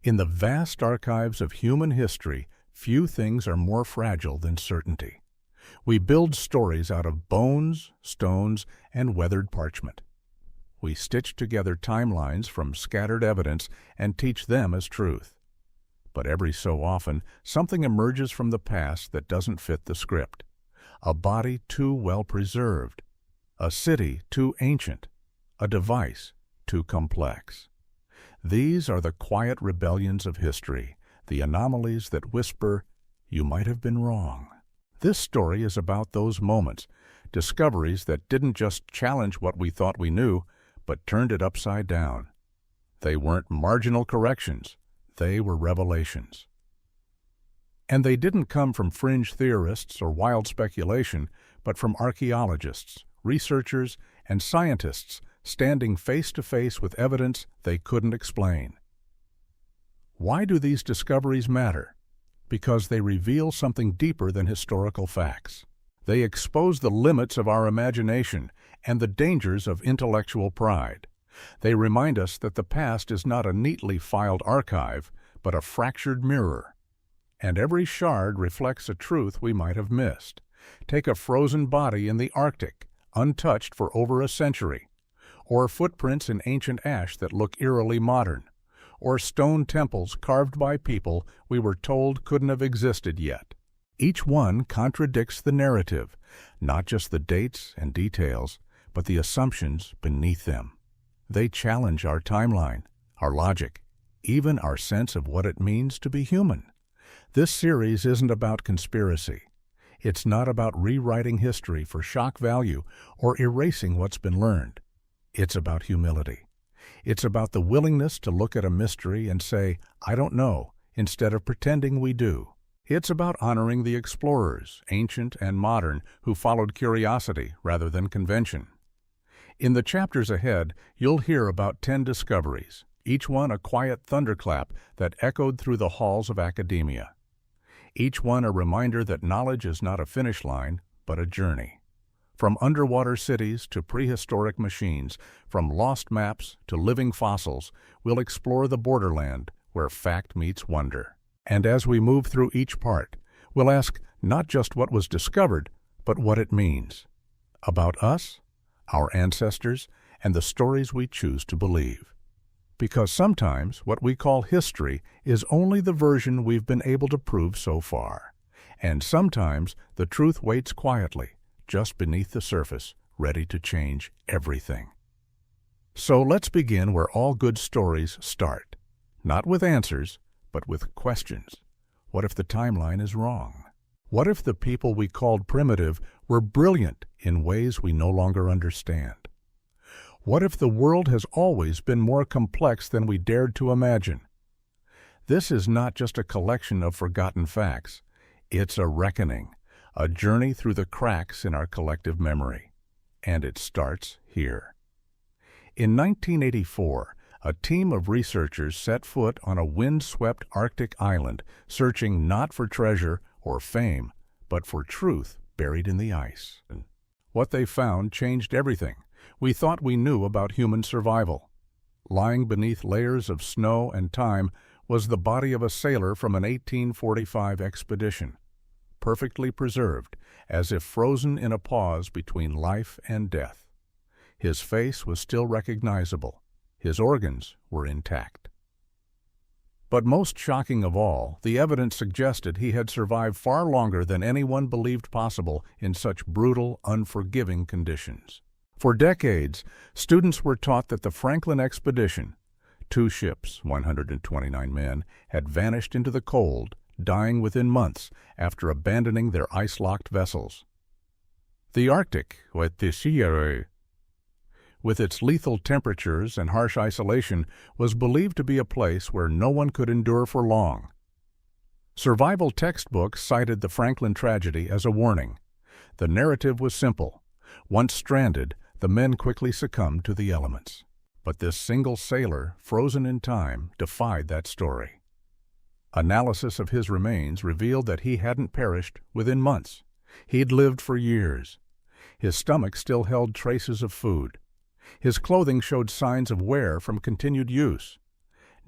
In the vast archives of human history, few things are more fragile than certainty. We build stories out of bones, stones, and weathered parchment. We stitch together timelines from scattered evidence and teach them as truth. But every so often, something emerges from the past that doesn't fit the script. A body too well preserved, a city too ancient, a device too complex. These are the quiet rebellions of history, the anomalies that whisper, "You might have been wrong." This story is about those moments, discoveries that didn't just challenge what we thought we knew, but turned it upside down. They weren't marginal corrections, they were revelations. And they didn't come from fringe theorists or wild speculation, but from archaeologists, researchers, and scientists standing face to face with evidence they couldn't explain. Why do these discoveries matter? Because they reveal something deeper than historical facts. They expose the limits of our imagination and the dangers of intellectual pride. They remind us that the past is not a neatly filed archive, but a fractured mirror. And every shard reflects a truth we might have missed. Take a frozen body in the Arctic, untouched for over a century, or footprints in ancient ash that look eerily modern, or stone temples carved by people we were told couldn't have existed yet. Each one contradicts the narrative, not just the dates and details, but the assumptions beneath them. They challenge our timeline, our logic, even our sense of what it means to be human. This series isn't about conspiracy. It's not about rewriting history for shock value or erasing what's been learned. It's about humility. It's about the willingness to look at a mystery and say, "I don't know," instead of pretending we do. It's about honoring the explorers, ancient and modern, who followed curiosity rather than convention. In the chapters ahead, you'll hear about 10 discoveries, each one a quiet thunderclap that echoed through the halls of academia. Each one a reminder that knowledge is not a finish line, but a journey. From underwater cities to prehistoric machines, from lost maps to living fossils, we'll explore the borderland where fact meets wonder. And as we move through each part, we'll ask not just what was discovered, but what it means. About us, our ancestors, and the stories we choose to believe. Because sometimes what we call history is only the version we've been able to prove so far. And sometimes the truth waits quietly, just beneath the surface, ready to change everything. So let's begin where all good stories start. Not with answers, but with questions. What if the timeline is wrong? What if the people we called primitive were brilliant in ways we no longer understand? What if the world has always been more complex than we dared to imagine? This is not just a collection of forgotten facts. It's a reckoning, a journey through the cracks in our collective memory. And it starts here. In 1984, a team of researchers set foot on a wind-swept Arctic island, searching not for treasure or fame, but for truth buried in the ice. What they found changed everything we thought we knew about human survival. Lying beneath layers of snow and time was the body of a sailor from an 1845 expedition, perfectly preserved, as if frozen in a pause between life and death. His face was still recognizable. His organs were intact. But most shocking of all, the evidence suggested he had survived far longer than anyone believed possible in such brutal, unforgiving conditions. For decades, students were taught that the Franklin expedition, 2 ships, 129 men, had vanished into the cold, dying within months after abandoning their ice-locked vessels. The Arctic, with its lethal temperatures and harsh isolation, was believed to be a place where no one could endure for long. Survival textbooks cited the Franklin tragedy as a warning. The narrative was simple. Once stranded, the men quickly succumbed to the elements. But this single sailor, frozen in time, defied that story. Analysis of his remains revealed that he hadn't perished within months. He'd lived for years. His stomach still held traces of food. His clothing showed signs of wear from continued use.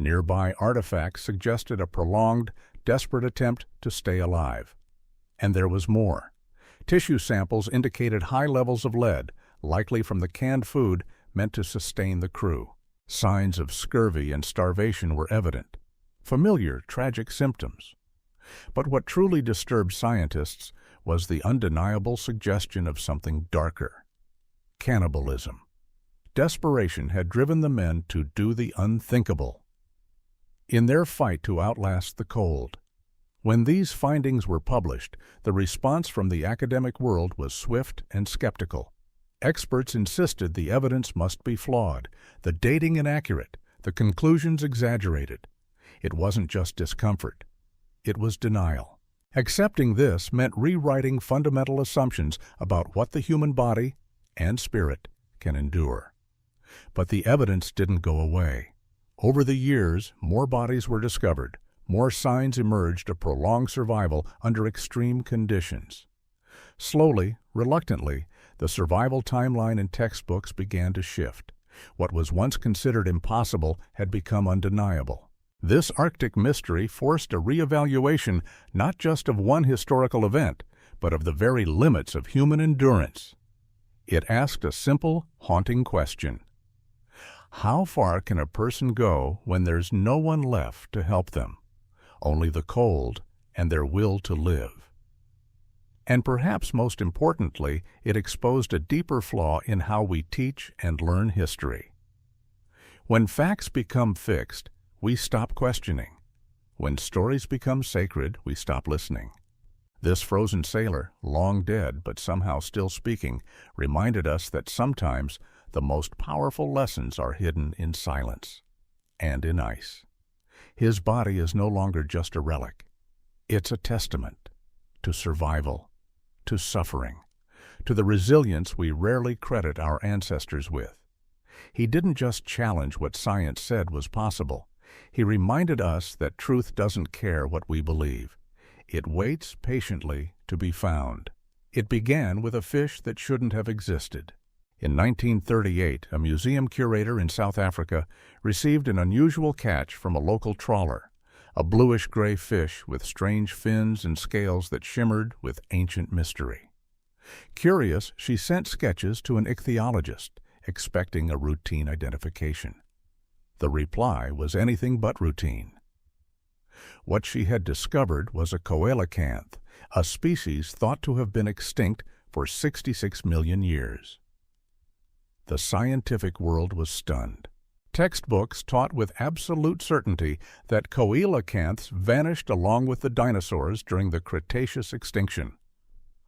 Nearby artifacts suggested a prolonged, desperate attempt to stay alive. And there was more. Tissue samples indicated high levels of lead, likely from the canned food meant to sustain the crew. Signs of scurvy and starvation were evident. Familiar, tragic symptoms. But what truly disturbed scientists was the undeniable suggestion of something darker. Cannibalism. Desperation had driven the men to do the unthinkable. In their fight to outlast the cold. When these findings were published, the response from the academic world was swift and skeptical. Experts insisted the evidence must be flawed, the dating inaccurate, the conclusions exaggerated. It wasn't just discomfort. It was denial. Accepting this meant rewriting fundamental assumptions about what the human body and spirit can endure. But the evidence didn't go away. Over the years, more bodies were discovered. More signs emerged of prolonged survival under extreme conditions. Slowly, reluctantly, the survival timeline in textbooks began to shift. What was once considered impossible had become undeniable. This Arctic mystery forced a reevaluation not just of one historical event, but of the very limits of human endurance. It asked a simple, haunting question. How far can a person go when there's no one left to help them? Only the cold and their will to live. And perhaps most importantly, it exposed a deeper flaw in how we teach and learn history. When facts become fixed, we stop questioning. When stories become sacred, we stop listening. This frozen sailor, long dead but somehow still speaking, reminded us that sometimes the most powerful lessons are hidden in silence and in ice. His body is no longer just a relic. It's a testament to survival, to suffering, to the resilience we rarely credit our ancestors with. He didn't just challenge what science said was possible. He reminded us that truth doesn't care what we believe. It waits patiently to be found. It began with a fish that shouldn't have existed. In 1938, a museum curator in South Africa received an unusual catch from a local trawler, a bluish-gray fish with strange fins and scales that shimmered with ancient mystery. Curious, she sent sketches to an ichthyologist, expecting a routine identification. The reply was anything but routine. What she had discovered was a coelacanth, a species thought to have been extinct for 66 million years. The scientific world was stunned. Textbooks taught with absolute certainty that coelacanths vanished along with the dinosaurs during the Cretaceous extinction.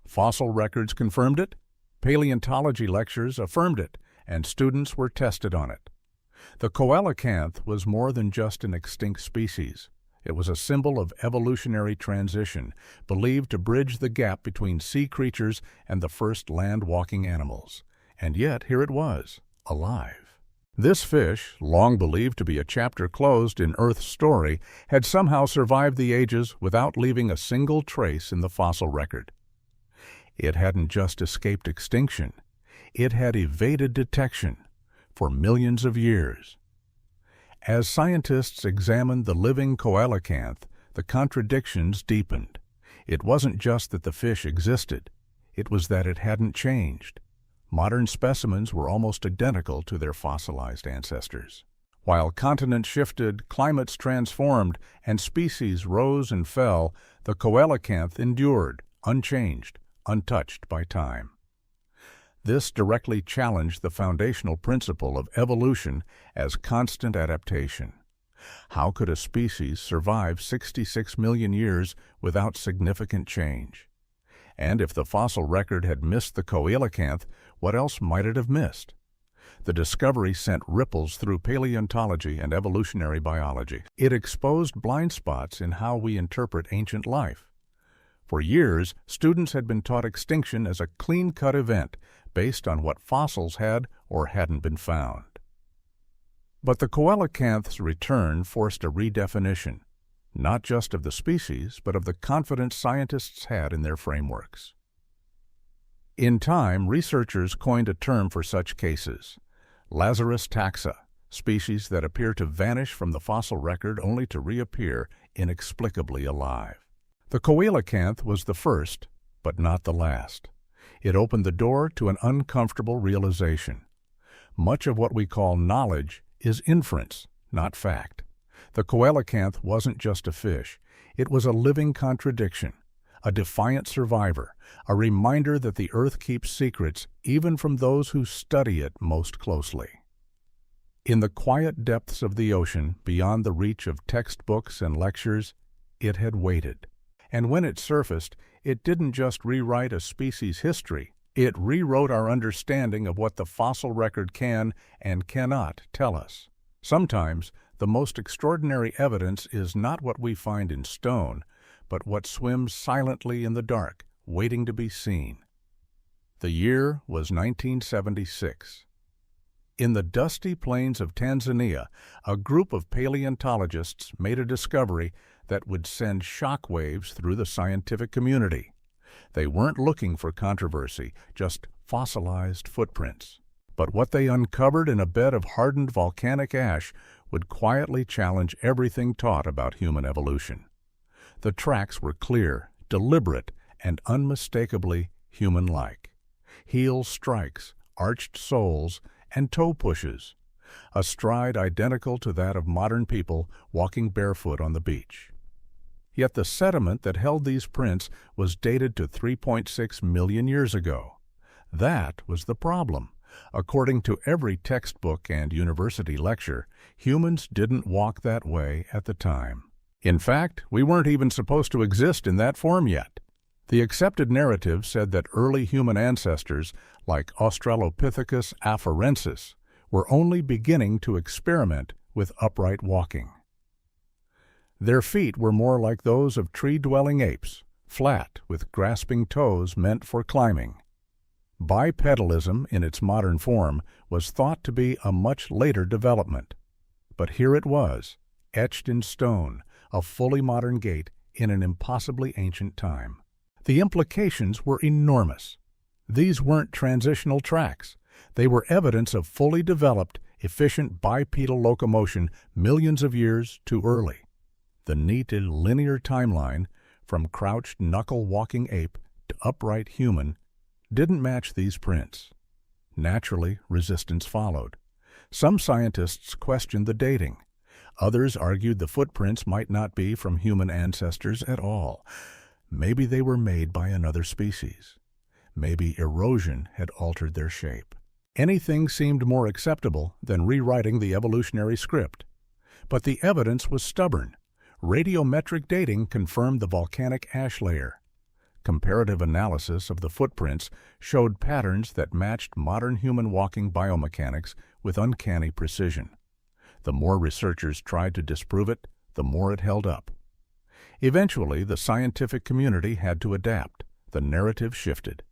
Fossil records confirmed it, paleontology lectures affirmed it, and students were tested on it. The coelacanth was more than just an extinct species. It was a symbol of evolutionary transition, believed to bridge the gap between sea creatures and the first land-walking animals. And yet, here it was, alive. This fish, long believed to be a chapter closed in Earth's story, had somehow survived the ages without leaving a single trace in the fossil record. It hadn't just escaped extinction. It had evaded detection for millions of years. As scientists examined the living coelacanth, the contradictions deepened. It wasn't just that the fish existed. It was that it hadn't changed. Modern specimens were almost identical to their fossilized ancestors. While continents shifted, climates transformed, and species rose and fell, the coelacanth endured, unchanged, untouched by time. This directly challenged the foundational principle of evolution as constant adaptation. How could a species survive 66 million years without significant change? And if the fossil record had missed the coelacanth, what else might it have missed? The discovery sent ripples through paleontology and evolutionary biology. It exposed blind spots in how we interpret ancient life. For years, students had been taught extinction as a clean-cut event based on what fossils had or hadn't been found. But the coelacanth's return forced a redefinition, not just of the species, but of the confidence scientists had in their frameworks. In time, researchers coined a term for such cases, Lazarus taxa, species that appear to vanish from the fossil record only to reappear inexplicably alive. The coelacanth was the first, but not the last. It opened the door to an uncomfortable realization. Much of what we call knowledge is inference, not fact. The coelacanth wasn't just a fish. It was a living contradiction, a defiant survivor, a reminder that the Earth keeps secrets even from those who study it most closely. In the quiet depths of the ocean, beyond the reach of textbooks and lectures, it had waited. And when it surfaced, it didn't just rewrite a species' history, it rewrote our understanding of what the fossil record can and cannot tell us. Sometimes, the most extraordinary evidence is not what we find in stone, but what swims silently in the dark, waiting to be seen. The year was 1976. In the dusty plains of Tanzania, a group of paleontologists made a discovery that would send shockwaves through the scientific community. They weren't looking for controversy, just fossilized footprints. But what they uncovered in a bed of hardened volcanic ash would quietly challenge everything taught about human evolution. The tracks were clear, deliberate, and unmistakably human-like. Heel strikes, arched soles, and toe pushes, a stride identical to that of modern people walking barefoot on the beach. Yet the sediment that held these prints was dated to 3.6 million years ago. That was the problem. According to every textbook and university lecture, humans didn't walk that way at the time. In fact, we weren't even supposed to exist in that form yet. The accepted narrative said that early human ancestors, like Australopithecus afarensis, were only beginning to experiment with upright walking. Their feet were more like those of tree-dwelling apes, flat with grasping toes meant for climbing. Bipedalism, in its modern form, was thought to be a much later development. But here it was, etched in stone, a fully modern gait in an impossibly ancient time. The implications were enormous. These weren't transitional tracks. They were evidence of fully developed, efficient bipedal locomotion millions of years too early. The neat and linear timeline, from crouched knuckle-walking ape to upright human, didn't match these prints. Naturally, resistance followed. Some scientists questioned the dating. Others argued the footprints might not be from human ancestors at all. Maybe they were made by another species. Maybe erosion had altered their shape. Anything seemed more acceptable than rewriting the evolutionary script. But the evidence was stubborn. Radiometric dating confirmed the volcanic ash layer. Comparative analysis of the footprints showed patterns that matched modern human walking biomechanics with uncanny precision. The more researchers tried to disprove it, the more it held up. Eventually, the scientific community had to adapt. The narrative shifted.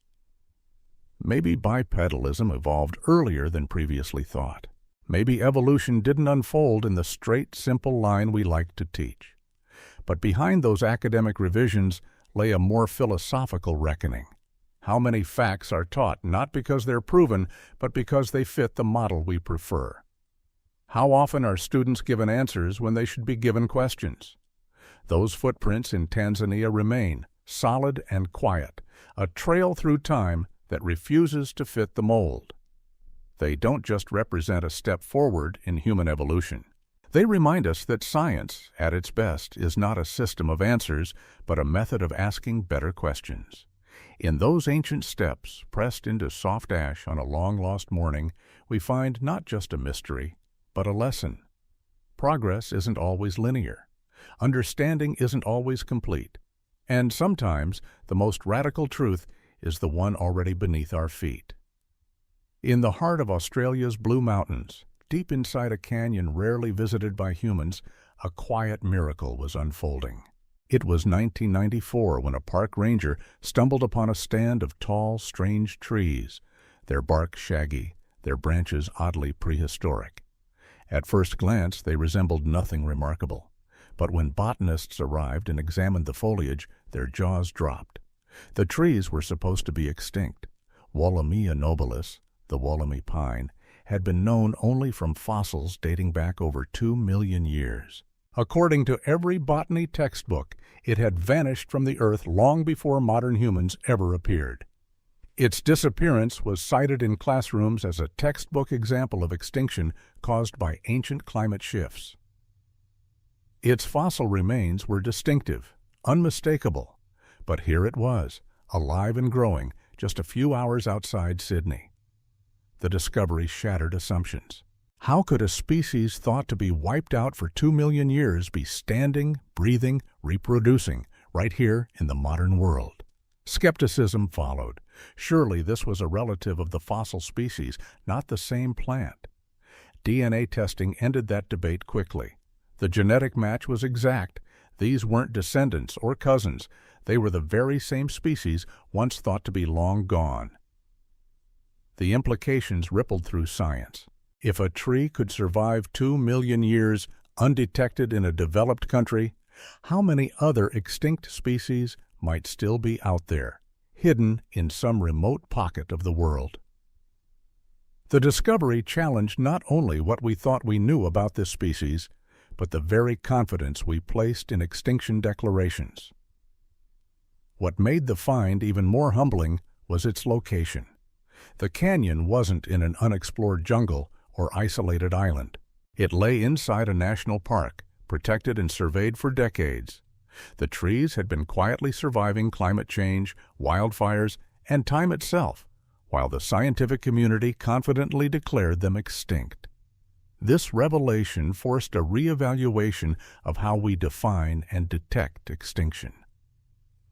Maybe bipedalism evolved earlier than previously thought. Maybe evolution didn't unfold in the straight, simple line we like to teach. But behind those academic revisions lay a more philosophical reckoning. How many facts are taught not because they're proven, but because they fit the model we prefer? How often are students given answers when they should be given questions? Those footprints in Tanzania remain, solid and quiet, a trail through time that refuses to fit the mold. They don't just represent a step forward in human evolution. They remind us that science, at its best, is not a system of answers, but a method of asking better questions. In those ancient steps, pressed into soft ash on a long-lost morning, we find not just a mystery, but a lesson. Progress isn't always linear. Understanding isn't always complete. And sometimes, the most radical truth is the one already beneath our feet. In the heart of Australia's Blue Mountains, deep inside a canyon rarely visited by humans, a quiet miracle was unfolding. It was 1994 when a park ranger stumbled upon a stand of tall, strange trees, their bark shaggy, their branches oddly prehistoric. At first glance, they resembled nothing remarkable. But when botanists arrived and examined the foliage, their jaws dropped. The trees were supposed to be extinct. Wallamia nobilis, the Wollemi pine, had been known only from fossils dating back over 2 million years. According to every botany textbook, it had vanished from the Earth long before modern humans ever appeared. Its disappearance was cited in classrooms as a textbook example of extinction caused by ancient climate shifts. Its fossil remains were distinctive, unmistakable, but here it was, alive and growing, just a few hours outside Sydney. The discovery shattered assumptions. How could a species thought to be wiped out for 2 million years be standing, breathing, reproducing right here in the modern world? Skepticism followed. Surely this was a relative of the fossil species, not the same plant. DNA testing ended that debate quickly. The genetic match was exact. These weren't descendants or cousins. They were the very same species once thought to be long gone. The implications rippled through science. If a tree could survive 2 million years undetected in a developed country, how many other extinct species might still be out there, hidden in some remote pocket of the world? The discovery challenged not only what we thought we knew about this species, but the very confidence we placed in extinction declarations. What made the find even more humbling was its location. The canyon wasn't in an unexplored jungle or isolated island. It lay inside a national park, protected and surveyed for decades. The trees had been quietly surviving climate change, wildfires, and time itself, while the scientific community confidently declared them extinct. This revelation forced a reevaluation of how we define and detect extinction.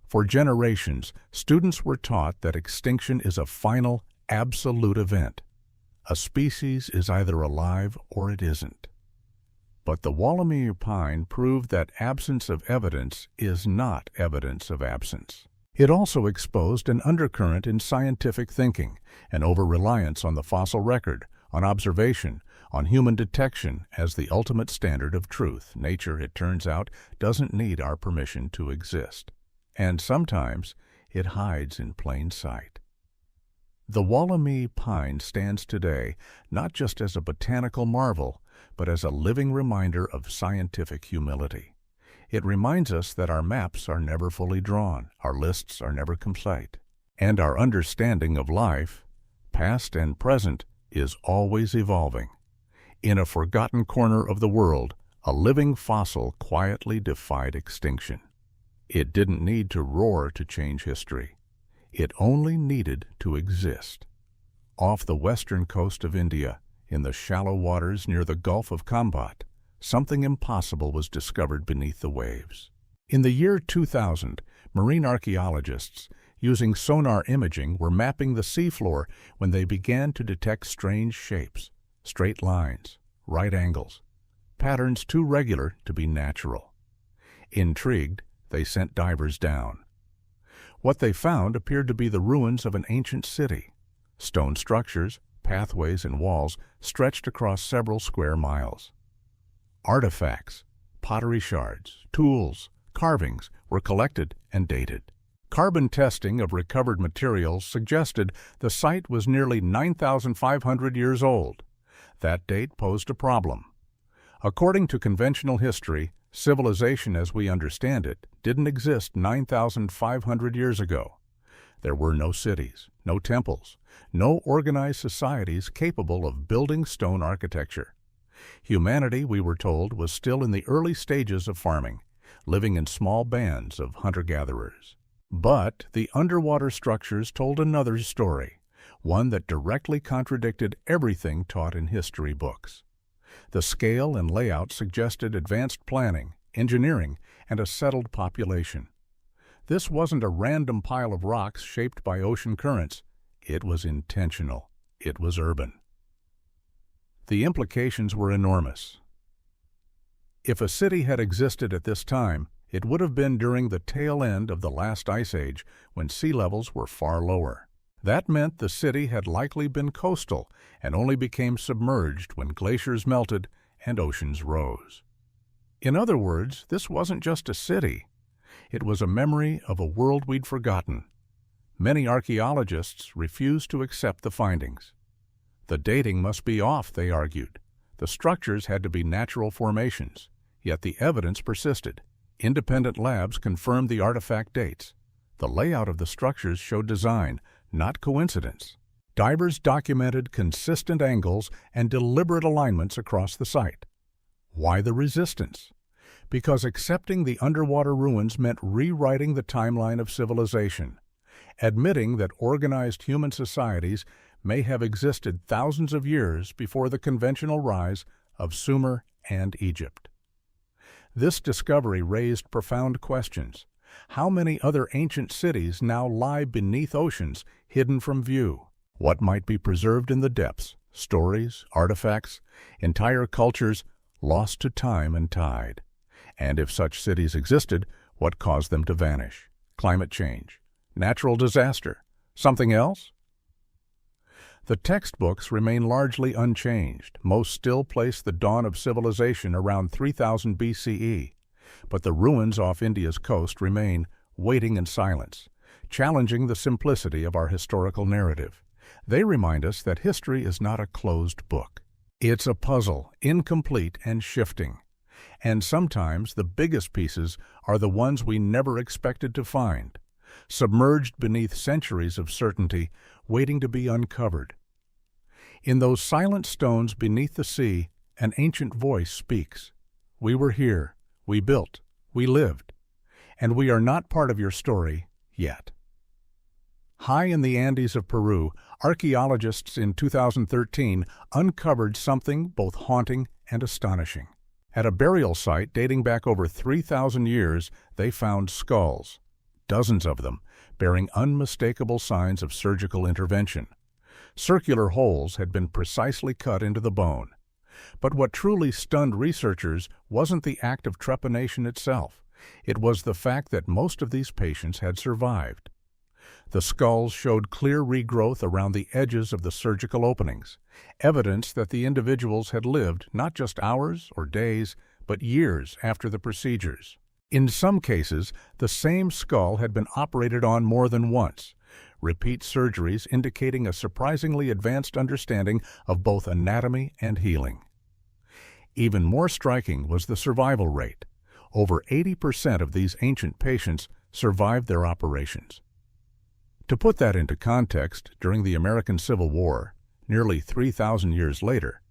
For generations, students were taught that extinction is a final, absolute event. A species is either alive or it isn't. But the Wallamere pine proved that absence of evidence is not evidence of absence. It also exposed an undercurrent in scientific thinking, an over-reliance on the fossil record, on observation, on human detection as the ultimate standard of truth. Nature, it turns out, doesn't need our permission to exist. And sometimes it hides in plain sight. The Wallamere pine stands today not just as a botanical marvel, but as a living reminder of scientific humility. It reminds us that our maps are never fully drawn, our lists are never complete, and our understanding of life, past and present, is always evolving. In a forgotten corner of the world, a living fossil quietly defied extinction. It didn't need to roar to change history. It only needed to exist. Off the western coast of India, in the shallow waters near the Gulf of Kambat, something impossible was discovered beneath the waves. In the year 2000, marine archaeologists, using sonar imaging, were mapping the seafloor when they began to detect strange shapes, straight lines, right angles, patterns too regular to be natural. Intrigued, they sent divers down. What they found appeared to be the ruins of an ancient city. Stone structures, pathways, and walls stretched across several square miles. Artifacts, pottery shards, tools, carvings were collected and dated. Carbon testing of recovered materials suggested the site was nearly 9,500 years old. That date posed a problem. According to conventional history, civilization as we understand it didn't exist 9,500 years ago. There were no cities, no temples, no organized societies capable of building stone architecture. Humanity, we were told, was still in the early stages of farming, living in small bands of hunter-gatherers. But the underwater structures told another story, one that directly contradicted everything taught in history books. The scale and layout suggested advanced planning, engineering, and a settled population. This wasn't a random pile of rocks shaped by ocean currents. It was intentional. It was urban. The implications were enormous. If a city had existed at this time, it would have been during the tail end of the last ice age, when sea levels were far lower. That meant the city had likely been coastal and only became submerged when glaciers melted and oceans rose. In other words, this wasn't just a city. It was a memory of a world we'd forgotten. Many archaeologists refused to accept the findings. The dating must be off, they argued. The structures had to be natural formations, yet the evidence persisted. Independent labs confirmed the artifact dates. The layout of the structures showed design, not coincidence. Divers documented consistent angles and deliberate alignments across the site. Why the resistance? Because accepting the underwater ruins meant rewriting the timeline of civilization, admitting that organized human societies may have existed thousands of years before the conventional rise of Sumer and Egypt. This discovery raised profound questions. How many other ancient cities now lie beneath oceans, hidden from view? What might be preserved in the depths? Stories, artifacts, entire cultures lost to time and tide. And if such cities existed, what caused them to vanish? Climate change, natural disaster, something else? The textbooks remain largely unchanged. Most still place the dawn of civilization around 3000 BCE, but the ruins off India's coast remain, waiting in silence, challenging the simplicity of our historical narrative. They remind us that history is not a closed book. It's a puzzle, incomplete and shifting. And sometimes the biggest pieces are the ones we never expected to find, submerged beneath centuries of certainty, waiting to be uncovered. In those silent stones beneath the sea, an ancient voice speaks. We were here, we built, we lived, and we are not part of your story yet. High in the Andes of Peru, archaeologists in 2013 uncovered something both haunting and astonishing. At a burial site dating back over 3,000 years, they found skulls, dozens of them, bearing unmistakable signs of surgical intervention. Circular holes had been precisely cut into the bone. But what truly stunned researchers wasn't the act of trepanation itself. It was the fact that most of these patients had survived. The skulls showed clear regrowth around the edges of the surgical openings, evidence that the individuals had lived not just hours or days, but years after the procedures. In some cases, the same skull had been operated on more than once, repeat surgeries indicating a surprisingly advanced understanding of both anatomy and healing. Even more striking was the survival rate. Over 80% of these ancient patients survived their operations. To put that into context, during the American Civil War, nearly 3,000 years later,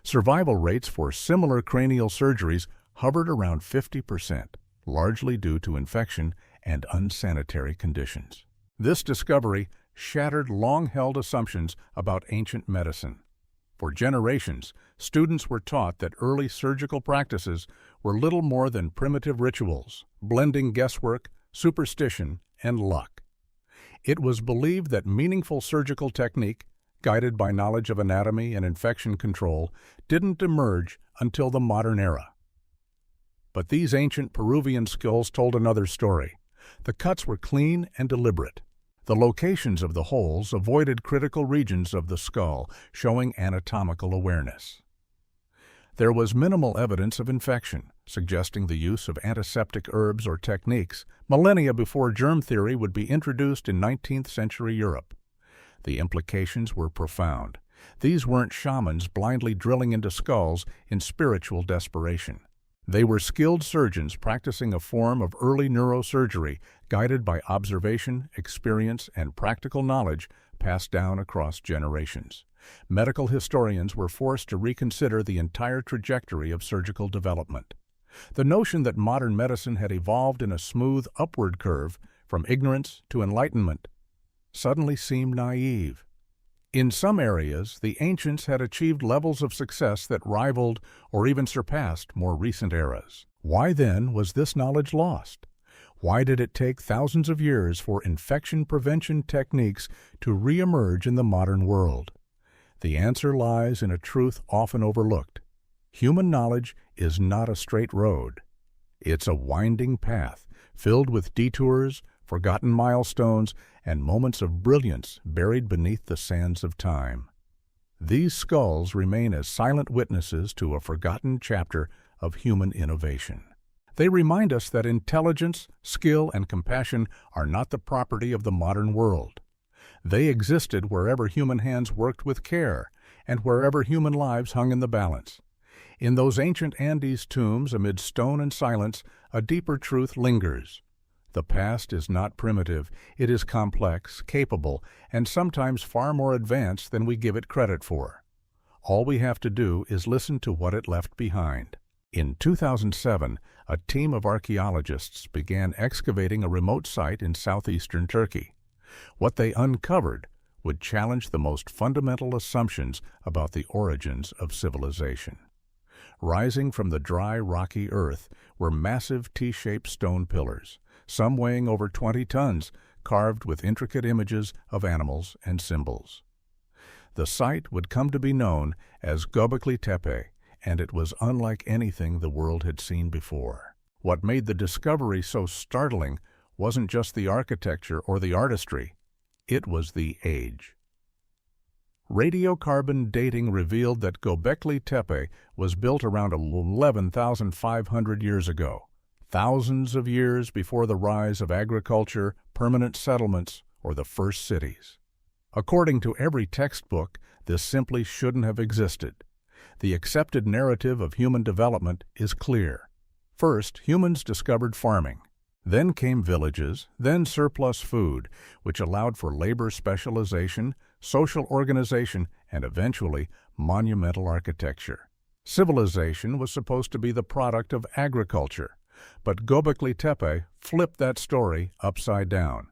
survival rates for similar cranial surgeries hovered around 50%, largely due to infection and unsanitary conditions. This discovery shattered long-held assumptions about ancient medicine. For generations, students were taught that early surgical practices were little more than primitive rituals, blending guesswork, superstition, and luck. It was believed that meaningful surgical technique, guided by knowledge of anatomy and infection control, didn't emerge until the modern era. But these ancient Peruvian skills told another story. The cuts were clean and deliberate. The locations of the holes avoided critical regions of the skull, showing anatomical awareness. There was minimal evidence of infection, suggesting the use of antiseptic herbs or techniques millennia before germ theory would be introduced in 19th century Europe. The implications were profound. These weren't shamans blindly drilling into skulls in spiritual desperation. They were skilled surgeons practicing a form of early neurosurgery guided by observation, experience, and practical knowledge passed down across generations. Medical historians were forced to reconsider the entire trajectory of surgical development. The notion that modern medicine had evolved in a smooth upward curve from ignorance to enlightenment suddenly seemed naive. In some areas, the ancients had achieved levels of success that rivaled or even surpassed more recent eras. Why then was this knowledge lost? Why did it take thousands of years for infection prevention techniques to re-emerge in the modern world? The answer lies in a truth often overlooked. Human knowledge is not a straight road. It's a winding path, filled with detours, forgotten milestones, and moments of brilliance buried beneath the sands of time. These skulls remain as silent witnesses to a forgotten chapter of human innovation. They remind us that intelligence, skill, and compassion are not the property of the modern world. They existed wherever human hands worked with care, and wherever human lives hung in the balance. In those ancient Andes tombs amid stone and silence, a deeper truth lingers. The past is not primitive, it is complex, capable, and sometimes far more advanced than we give it credit for. All we have to do is listen to what it left behind. In 2007, a team of archaeologists began excavating a remote site in southeastern Turkey. What they uncovered would challenge the most fundamental assumptions about the origins of civilization. Rising from the dry, rocky earth were massive T-shaped stone pillars, some weighing over 20 tons, carved with intricate images of animals and symbols. The site would come to be known as Göbekli Tepe, and it was unlike anything the world had seen before. What made the discovery so startling wasn't just the architecture or the artistry, it was the age. Radiocarbon dating revealed that Göbekli Tepe was built around 11,500 years ago, thousands of years before the rise of agriculture, permanent settlements, or the first cities. According to every textbook, this simply shouldn't have existed. The accepted narrative of human development is clear. First, humans discovered farming. Then came villages, then surplus food, which allowed for labor specialization, social organization, and eventually monumental architecture. Civilization was supposed to be the product of agriculture, but Göbekli Tepe flipped that story upside down.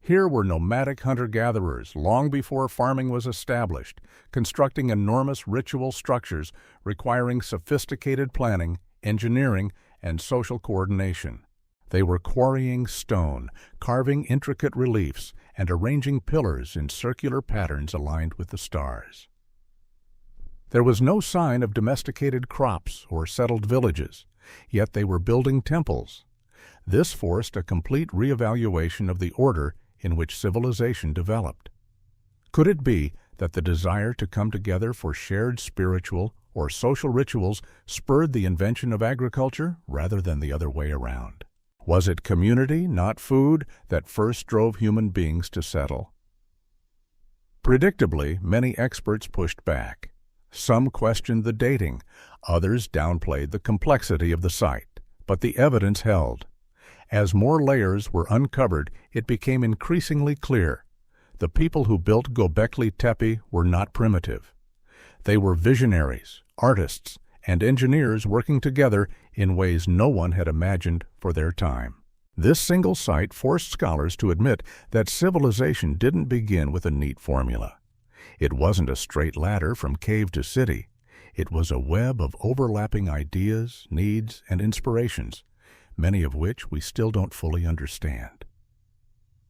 Here were nomadic hunter-gatherers long before farming was established, constructing enormous ritual structures requiring sophisticated planning, engineering, and social coordination. They were quarrying stone, carving intricate reliefs, and arranging pillars in circular patterns aligned with the stars. There was no sign of domesticated crops or settled villages, yet they were building temples. This forced a complete reevaluation of the order in which civilization developed. Could it be that the desire to come together for shared spiritual or social rituals spurred the invention of agriculture rather than the other way around? Was it community, not food, that first drove human beings to settle? Predictably, many experts pushed back. Some questioned the dating, others downplayed the complexity of the site, but the evidence held. As more layers were uncovered, it became increasingly clear. The people who built Göbekli Tepe were not primitive. They were visionaries, artists, and engineers working together in ways no one had imagined for their time. This single site forced scholars to admit that civilization didn't begin with a neat formula. It wasn't a straight ladder from cave to city. It was a web of overlapping ideas, needs, and inspirations, many of which we still don't fully understand.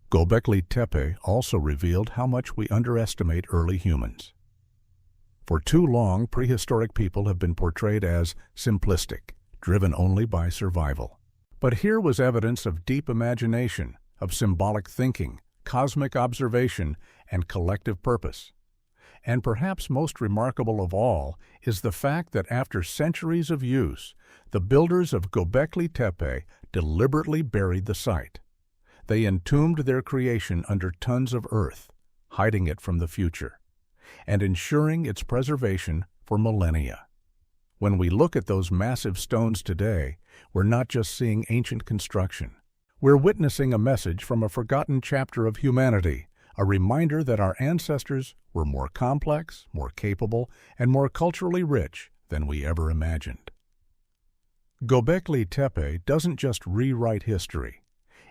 Göbekli Tepe also revealed how much we underestimate early humans. For too long, prehistoric people have been portrayed as simplistic, driven only by survival. But here was evidence of deep imagination, of symbolic thinking, cosmic observation, and collective purpose. And perhaps most remarkable of all is the fact that after centuries of use, the builders of Göbekli Tepe deliberately buried the site. They entombed their creation under tons of earth, hiding it from the future, and ensuring its preservation for millennia. When we look at those massive stones today, we're not just seeing ancient construction. We're witnessing a message from a forgotten chapter of humanity, a reminder that our ancestors were more complex, more capable, and more culturally rich than we ever imagined. Göbekli Tepe doesn't just rewrite history.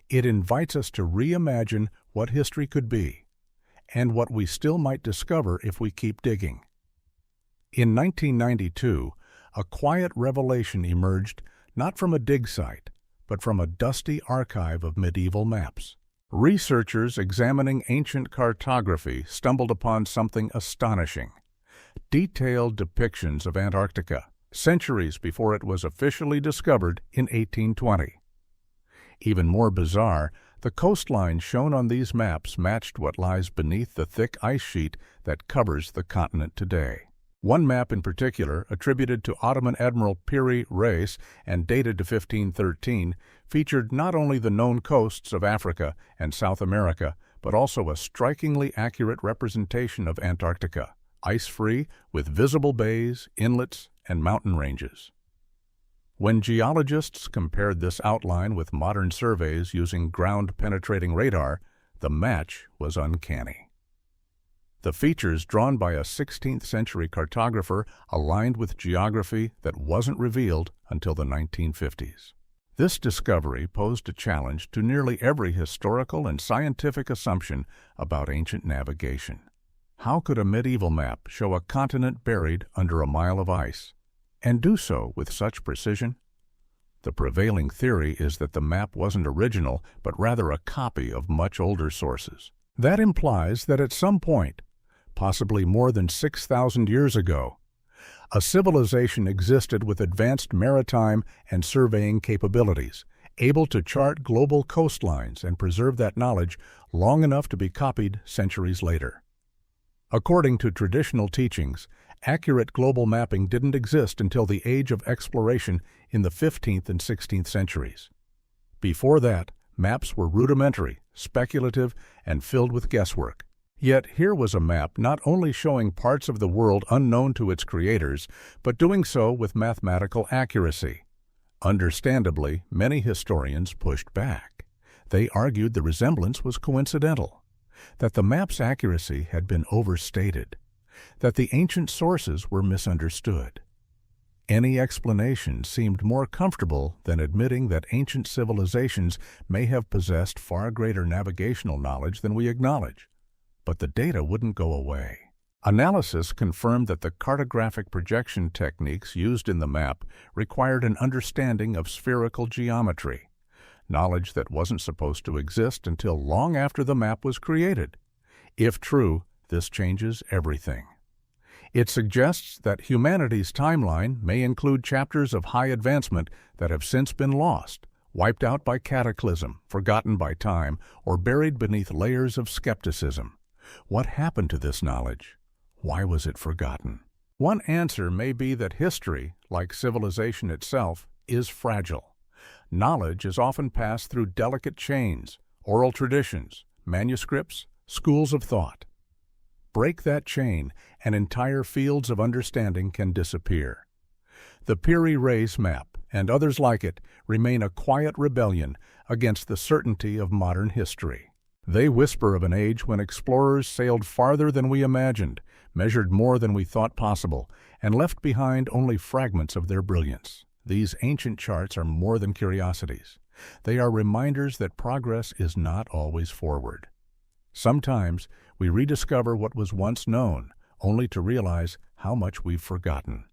It invites us to reimagine what history could be, and what we still might discover if we keep digging. In 1992, a quiet revelation emerged not from a dig site, but from a dusty archive of medieval maps. Researchers examining ancient cartography stumbled upon something astonishing: detailed depictions of Antarctica, centuries before it was officially discovered in 1820. Even more bizarre, the coastline shown on these maps matched what lies beneath the thick ice sheet that covers the continent today. One map in particular, attributed to Ottoman Admiral Piri Reis and dated to 1513, featured not only the known coasts of Africa and South America, but also a strikingly accurate representation of Antarctica, ice-free with visible bays, inlets, and mountain ranges. When geologists compared this outline with modern surveys using ground-penetrating radar, the match was uncanny. The features drawn by a 16th century cartographer aligned with geography that wasn't revealed until the 1950s. This discovery posed a challenge to nearly every historical and scientific assumption about ancient navigation. How could a medieval map show a continent buried under a mile of ice, and do so with such precision? The prevailing theory is that the map wasn't original, but rather a copy of much older sources. That implies that at some point, possibly more than 6,000 years ago, a civilization existed with advanced maritime and surveying capabilities, able to chart global coastlines and preserve that knowledge long enough to be copied centuries later. According to traditional teachings, accurate global mapping didn't exist until the age of exploration in the 15th and 16th centuries. Before that, maps were rudimentary, speculative, and filled with guesswork. Yet here was a map not only showing parts of the world unknown to its creators, but doing so with mathematical accuracy. Understandably, many historians pushed back. They argued the resemblance was coincidental, that the map's accuracy had been overstated, that the ancient sources were misunderstood. Any explanation seemed more comfortable than admitting that ancient civilizations may have possessed far greater navigational knowledge than we acknowledge. But the data wouldn't go away. Analysis confirmed that the cartographic projection techniques used in the map required an understanding of spherical geometry, knowledge that wasn't supposed to exist until long after the map was created. If true, this changes everything. It suggests that humanity's timeline may include chapters of high advancement that have since been lost, wiped out by cataclysm, forgotten by time, or buried beneath layers of skepticism. What happened to this knowledge? Why was it forgotten? One answer may be that history, like civilization itself, is fragile. Knowledge is often passed through delicate chains, oral traditions, manuscripts, schools of thought. Break that chain, and entire fields of understanding can disappear. The Piri Reis map, and others like it, remain a quiet rebellion against the certainty of modern history. They whisper of an age when explorers sailed farther than we imagined, measured more than we thought possible, and left behind only fragments of their brilliance. These ancient charts are more than curiosities. They are reminders that progress is not always forward. Sometimes we rediscover what was once known, only to realize how much we've forgotten.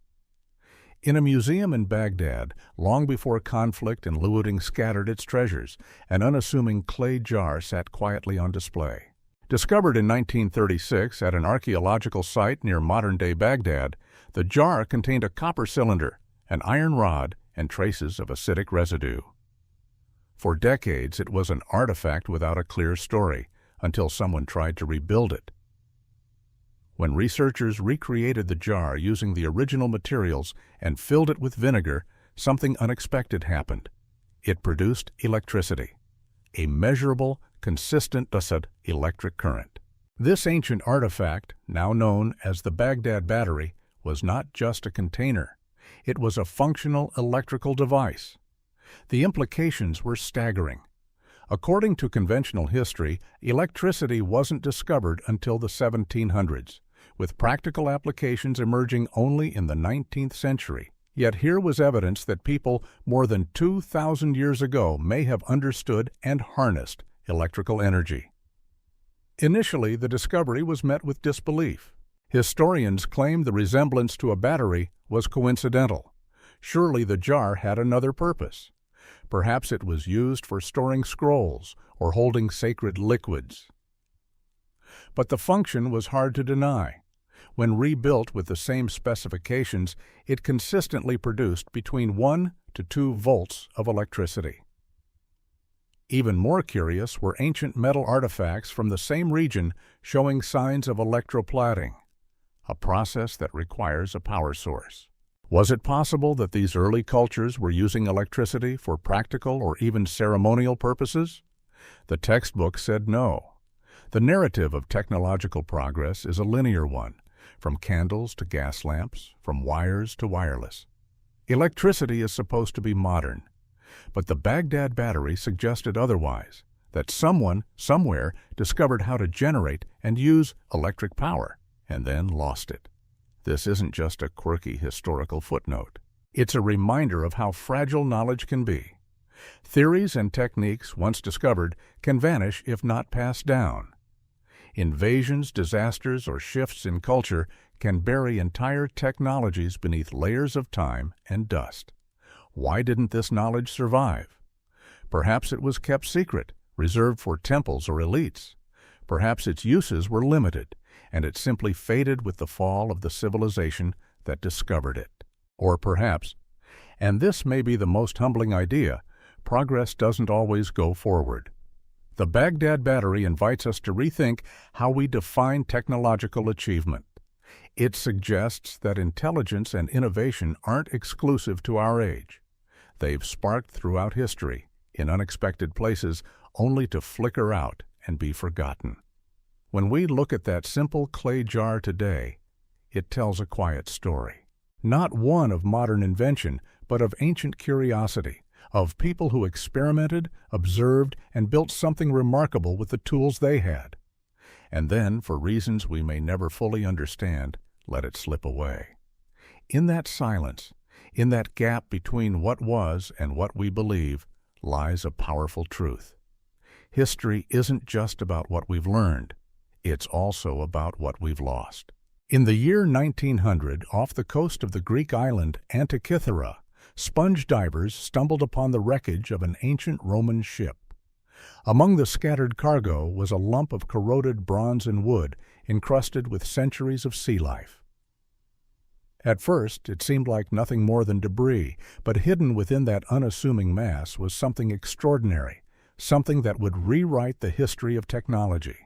In a museum in Baghdad, long before conflict and looting scattered its treasures, an unassuming clay jar sat quietly on display. Discovered in 1936 at an archaeological site near modern-day Baghdad, the jar contained a copper cylinder, an iron rod, and traces of acidic residue. For decades, it was an artifact without a clear story, until someone tried to rebuild it. When researchers recreated the jar using the original materials and filled it with vinegar, something unexpected happened. It produced electricity, a measurable, consistent electric current. This ancient artifact, now known as the Baghdad Battery, was not just a container. It was a functional electrical device. The implications were staggering. According to conventional history, electricity wasn't discovered until the 1700s, with practical applications emerging only in the 19th century. Yet here was evidence that people more than 2,000 years ago may have understood and harnessed electrical energy. Initially, the discovery was met with disbelief. Historians claim the resemblance to a battery was coincidental. Surely the jar had another purpose. Perhaps it was used for storing scrolls or holding sacred liquids. But the function was hard to deny. When rebuilt with the same specifications, it consistently produced between 1 to 2 volts of electricity. Even more curious were ancient metal artifacts from the same region showing signs of electroplating, a process that requires a power source. Was it possible that these early cultures were using electricity for practical or even ceremonial purposes? The textbook said no. The narrative of technological progress is a linear one, from candles to gas lamps, from wires to wireless. Electricity is supposed to be modern, but the Baghdad battery suggested otherwise, that someone, somewhere, discovered how to generate and use electric power, and then lost it. This isn't just a quirky historical footnote. It's a reminder of how fragile knowledge can be. Theories and techniques, once discovered, can vanish if not passed down. Invasions, disasters, or shifts in culture can bury entire technologies beneath layers of time and dust. Why didn't this knowledge survive? Perhaps it was kept secret, reserved for temples or elites. Perhaps its uses were limited, and it simply faded with the fall of the civilization that discovered it. Or perhaps, and this may be the most humbling idea, progress doesn't always go forward. The Baghdad battery invites us to rethink how we define technological achievement. It suggests that intelligence and innovation aren't exclusive to our age. They've sparked throughout history, in unexpected places, only to flicker out and be forgotten. When we look at that simple clay jar today, it tells a quiet story. Not one of modern invention, but of ancient curiosity, of people who experimented, observed, and built something remarkable with the tools they had. And then, for reasons we may never fully understand, let it slip away. In that silence, in that gap between what was and what we believe, lies a powerful truth. History isn't just about what we've learned. It's also about what we've lost. In the year 1900, off the coast of the Greek island Antarctica, sponge divers stumbled upon the wreckage of an ancient Roman ship. Among the scattered cargo was a lump of corroded bronze and wood encrusted with centuries of sea life. At first, it seemed like nothing more than debris, but hidden within that unassuming mass was something extraordinary, something that would rewrite the history of technology.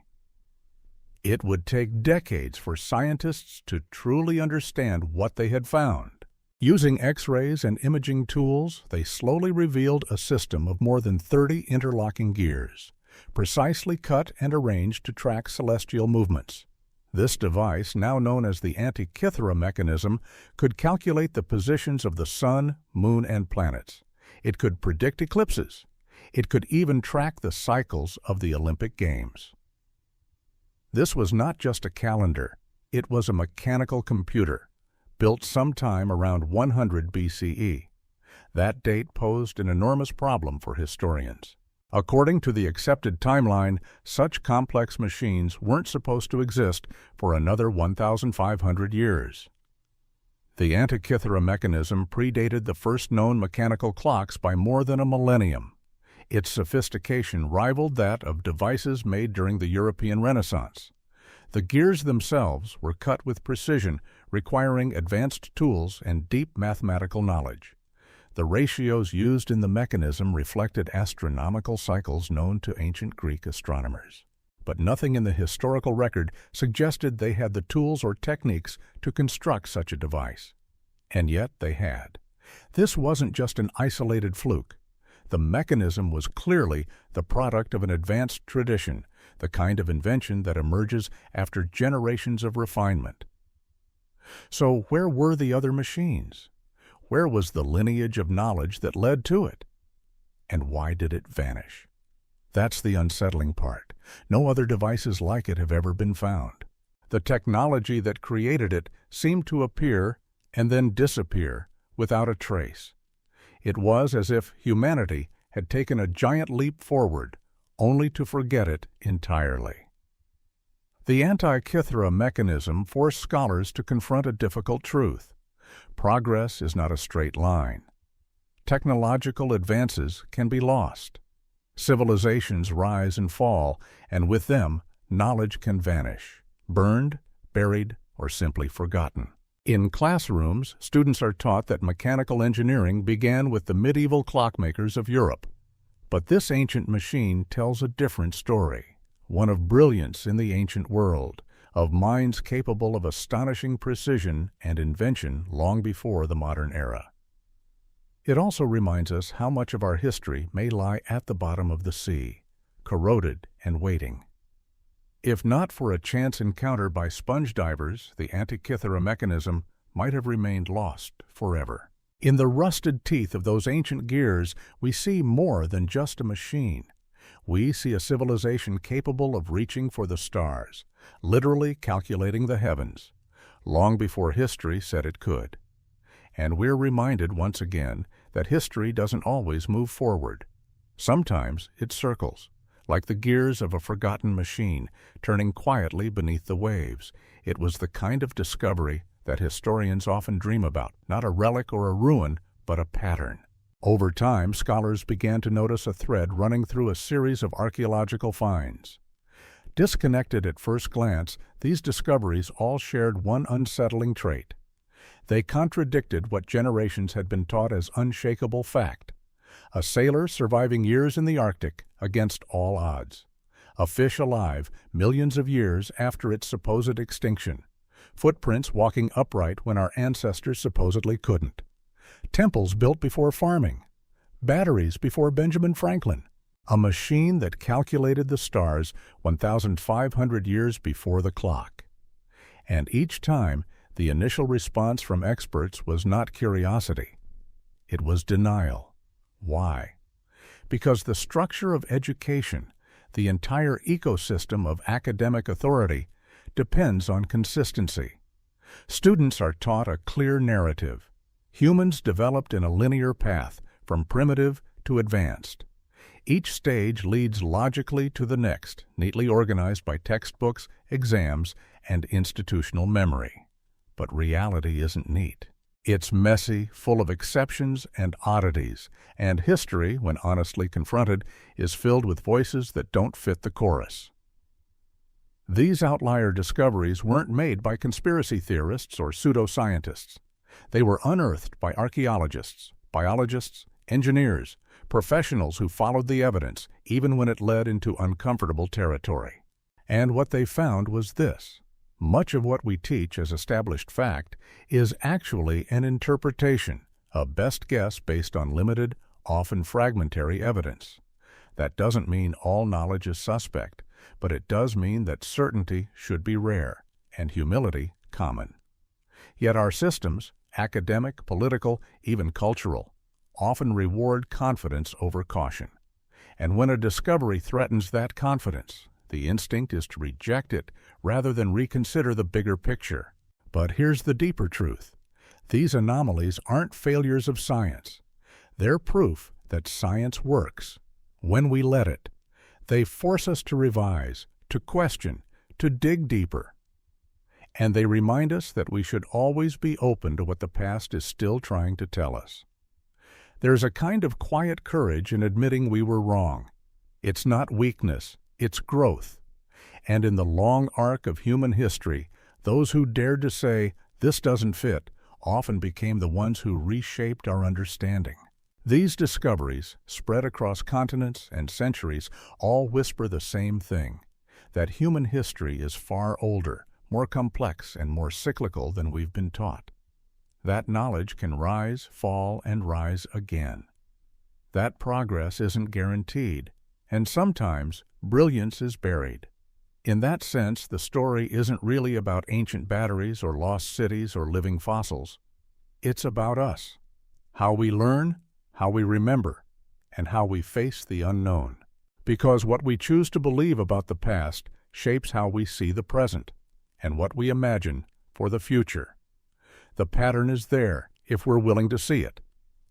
It would take decades for scientists to truly understand what they had found. Using X-rays and imaging tools, they slowly revealed a system of more than 30 interlocking gears, precisely cut and arranged to track celestial movements. This device, now known as the Antikythera mechanism, could calculate the positions of the sun, moon, and planets. It could predict eclipses. It could even track the cycles of the Olympic Games. This was not just a calendar. It was a mechanical computer, built sometime around 100 BCE. That date posed an enormous problem for historians. According to the accepted timeline, such complex machines weren't supposed to exist for another 1,500 years. The Antikythera mechanism predated the first known mechanical clocks by more than a millennium. Its sophistication rivaled that of devices made during the European Renaissance. The gears themselves were cut with precision, requiring advanced tools and deep mathematical knowledge. The ratios used in the mechanism reflected astronomical cycles known to ancient Greek astronomers. But nothing in the historical record suggested they had the tools or techniques to construct such a device. And yet they had. This wasn't just an isolated fluke. The mechanism was clearly the product of an advanced tradition, the kind of invention that emerges after generations of refinement. So where were the other machines? Where was the lineage of knowledge that led to it? And why did it vanish? That's the unsettling part. No other devices like it have ever been found. The technology that created it seemed to appear and then disappear without a trace. It was as if humanity had taken a giant leap forward, only to forget it entirely. The Antikythera mechanism forced scholars to confront a difficult truth. Progress is not a straight line. Technological advances can be lost. Civilizations rise and fall, and with them, knowledge can vanish, burned, buried, or simply forgotten. In classrooms, students are taught that mechanical engineering began with the medieval clockmakers of Europe. But this ancient machine tells a different story, one of brilliance in the ancient world, of minds capable of astonishing precision and invention long before the modern era. It also reminds us how much of our history may lie at the bottom of the sea, corroded and waiting. If not for a chance encounter by sponge divers, the Antikythera mechanism might have remained lost forever. In the rusted teeth of those ancient gears, we see more than just a machine. We see a civilization capable of reaching for the stars, literally calculating the heavens, long before history said it could. And we're reminded once again that history doesn't always move forward. Sometimes it circles, like the gears of a forgotten machine, turning quietly beneath the waves. It was the kind of discovery that historians often dream about, not a relic or a ruin, but a pattern. Over time, scholars began to notice a thread running through a series of archaeological finds. Disconnected at first glance, these discoveries all shared one unsettling trait. They contradicted what generations had been taught as unshakable fact. A sailor surviving years in the Arctic against all odds. A fish alive millions of years after its supposed extinction. Footprints walking upright when our ancestors supposedly couldn't. Temples built before farming. Batteries before Benjamin Franklin. A machine that calculated the stars 1,500 years before the clock. And each time, the initial response from experts was not curiosity. It was denial. Why? Because the structure of education, the entire ecosystem of academic authority, depends on consistency. Students are taught a clear narrative. Humans developed in a linear path, from primitive to advanced. Each stage leads logically to the next, neatly organized by textbooks, exams, and institutional memory. But reality isn't neat. It's messy, full of exceptions and oddities, and history, when honestly confronted, is filled with voices that don't fit the chorus. These outlier discoveries weren't made by conspiracy theorists or pseudoscientists. They were unearthed by archaeologists, biologists, engineers, professionals who followed the evidence, even when it led into uncomfortable territory. And what they found was this. Much of what we teach as established fact is actually an interpretation, a best guess based on limited, often fragmentary evidence. That doesn't mean all knowledge is suspect, but it does mean that certainty should be rare and humility common. Yet our systems, academic, political, even cultural, often reward confidence over caution. And when a discovery threatens that confidence, the instinct is to reject it rather than reconsider the bigger picture. But here's the deeper truth. These anomalies aren't failures of science. They're proof that science works when we let it. They force us to revise, to question, to dig deeper. And they remind us that we should always be open to what the past is still trying to tell us. There's a kind of quiet courage in admitting we were wrong. It's not weakness, it's growth. And in the long arc of human history, those who dared to say, "This doesn't fit," often became the ones who reshaped our understanding. These discoveries, spread across continents and centuries, all whisper the same thing, that human history is far older, more complex, and more cyclical than we've been taught. That knowledge can rise, fall, and rise again. That progress isn't guaranteed, and sometimes brilliance is buried. In that sense, the story isn't really about ancient batteries or lost cities or living fossils. It's about us, how we learn, how we remember, and how we face the unknown. Because what we choose to believe about the past shapes how we see the present, and what we imagine for the future. The pattern is there if we're willing to see it,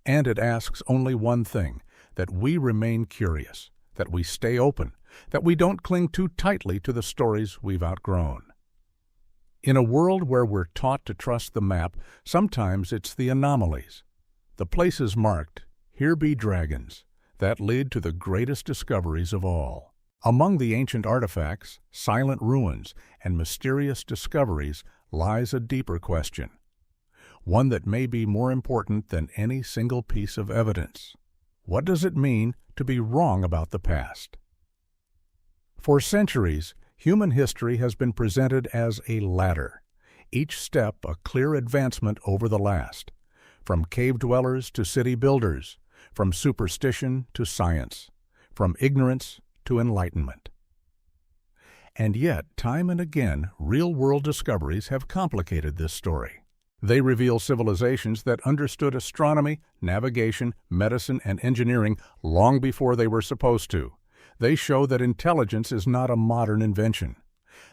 and it asks only one thing, that we remain curious, that we stay open, that we don't cling too tightly to the stories we've outgrown. In a world where we're taught to trust the map, sometimes it's the anomalies, the places marked, "Here be dragons," that lead to the greatest discoveries of all. Among the ancient artifacts, silent ruins, and mysterious discoveries lies a deeper question, one that may be more important than any single piece of evidence. What does it mean to be wrong about the past? For centuries, human history has been presented as a ladder, each step a clear advancement over the last, from cave dwellers to city builders, from superstition to science, from ignorance to enlightenment. And yet, time and again, real-world discoveries have complicated this story. They reveal civilizations that understood astronomy, navigation, medicine, and engineering long before they were supposed to. They show that intelligence is not a modern invention,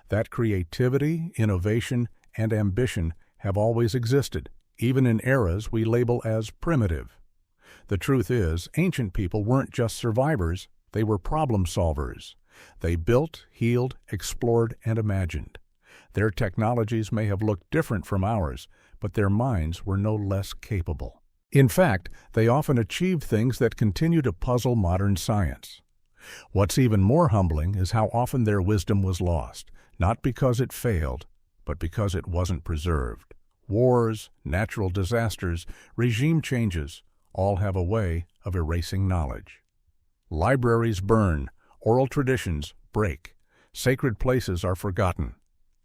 that creativity, innovation, and ambition have always existed, even in eras we label as primitive. The truth is, ancient people weren't just survivors, they were problem solvers. They built, healed, explored, and imagined. Their technologies may have looked different from ours, but their minds were no less capable. In fact, they often achieved things that continue to puzzle modern science. What's even more humbling is how often their wisdom was lost, not because it failed, but because it wasn't preserved. Wars, natural disasters, regime changes all have a way of erasing knowledge. Libraries burn, oral traditions break, sacred places are forgotten.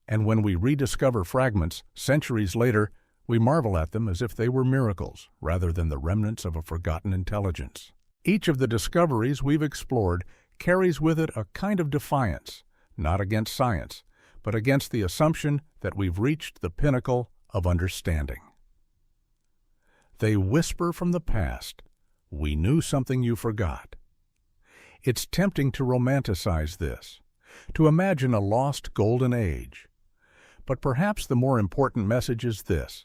And when we rediscover fragments centuries later, we marvel at them as if they were miracles rather than the remnants of a forgotten intelligence. Each of the discoveries we've explored carries with it a kind of defiance, not against science, but against the assumption that we've reached the pinnacle of understanding. They whisper from the past, "We knew something you forgot." It's tempting to romanticize this, to imagine a lost golden age. But perhaps the more important message is this: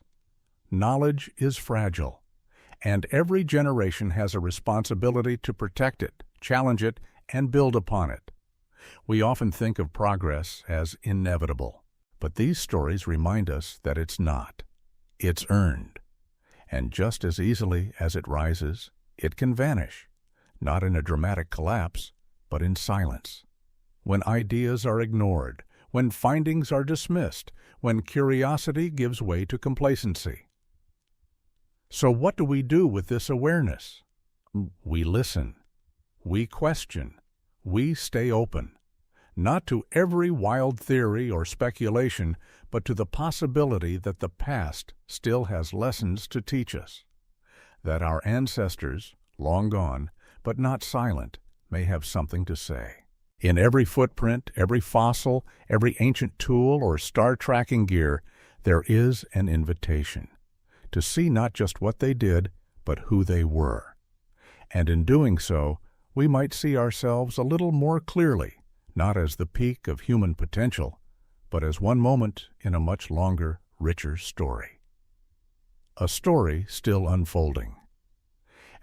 knowledge is fragile, and every generation has a responsibility to protect it, challenge it, and build upon it. We often think of progress as inevitable, but these stories remind us that it's not. It's earned. And just as easily as it rises, it can vanish, not in a dramatic collapse, but in silence. When ideas are ignored, when findings are dismissed, when curiosity gives way to complacency. So what do we do with this awareness? We listen. We question. We stay open. Not to every wild theory or speculation, but to the possibility that the past still has lessons to teach us. That our ancestors, long gone, but not silent, may have something to say. In every footprint, every fossil, every ancient tool or star tracking gear, there is an invitation to see not just what they did, but who they were. And in doing so, we might see ourselves a little more clearly, not as the peak of human potential, but as one moment in a much longer, richer story. A story still unfolding.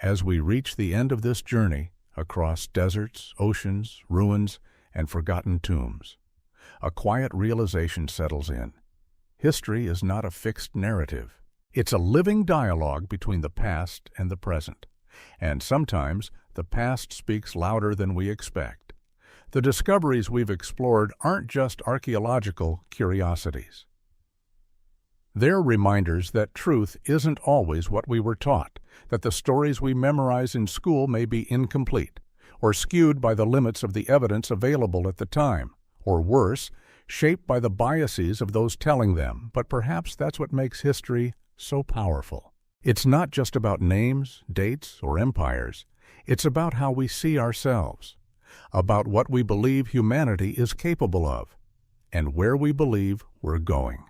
As we reach the end of this journey across deserts, oceans, ruins, and forgotten tombs, a quiet realization settles in. History is not a fixed narrative. It's a living dialogue between the past and the present. And sometimes the past speaks louder than we expect. The discoveries we've explored aren't just archaeological curiosities. They're reminders that truth isn't always what we were taught, that the stories we memorize in school may be incomplete, or skewed by the limits of the evidence available at the time, or worse, shaped by the biases of those telling them. But perhaps that's what makes history so powerful. It's not just about names, dates, or empires. It's about how we see ourselves, about what we believe humanity is capable of, and where we believe we're going.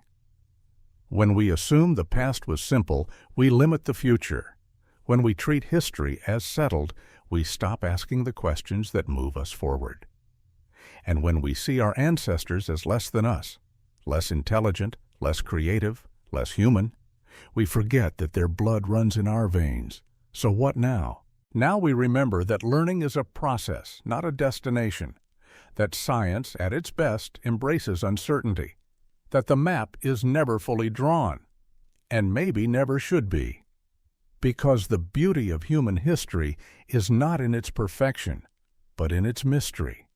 When we assume the past was simple, we limit the future. When we treat history as settled, we stop asking the questions that move us forward. And when we see our ancestors as less than us, less intelligent, less creative, less human, we forget that their blood runs in our veins. So what now? Now we remember that learning is a process, not a destination, that science, at its best, embraces uncertainty, that the map is never fully drawn, and maybe never should be. Because the beauty of human history is not in its perfection, but in its mystery.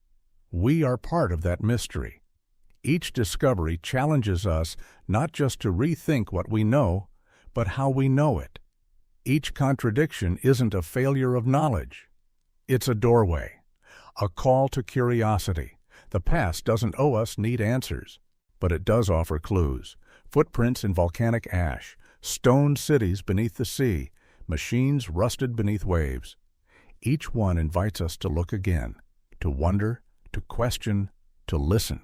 We are part of that mystery. Each discovery challenges us not just to rethink what we know, but how we know it. Each contradiction isn't a failure of knowledge. It's a doorway, a call to curiosity. The past doesn't owe us neat answers, but it does offer clues. Footprints in volcanic ash, stone cities beneath the sea, machines rusted beneath waves. Each one invites us to look again, to wonder, to question, to listen.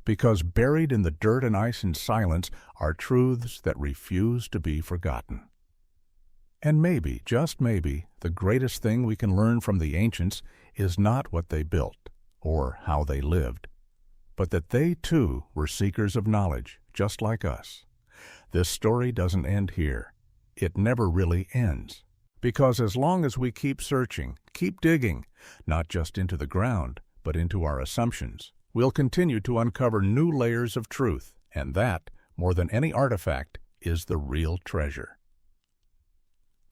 because buried in the dirt and ice and silence are truths that refuse to be forgotten. And maybe, just maybe, the greatest thing we can learn from the ancients is not what they built or how they lived, but that they too were seekers of knowledge, just like us. This story doesn't end here. It never really ends. Because as long as we keep searching, keep digging, not just into the ground, but into our assumptions, we'll continue to uncover new layers of truth, and that, more than any artifact, is the real treasure.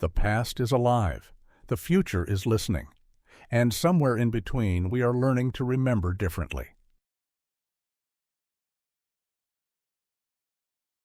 The past is alive, the future is listening, and somewhere in between we are learning to remember differently.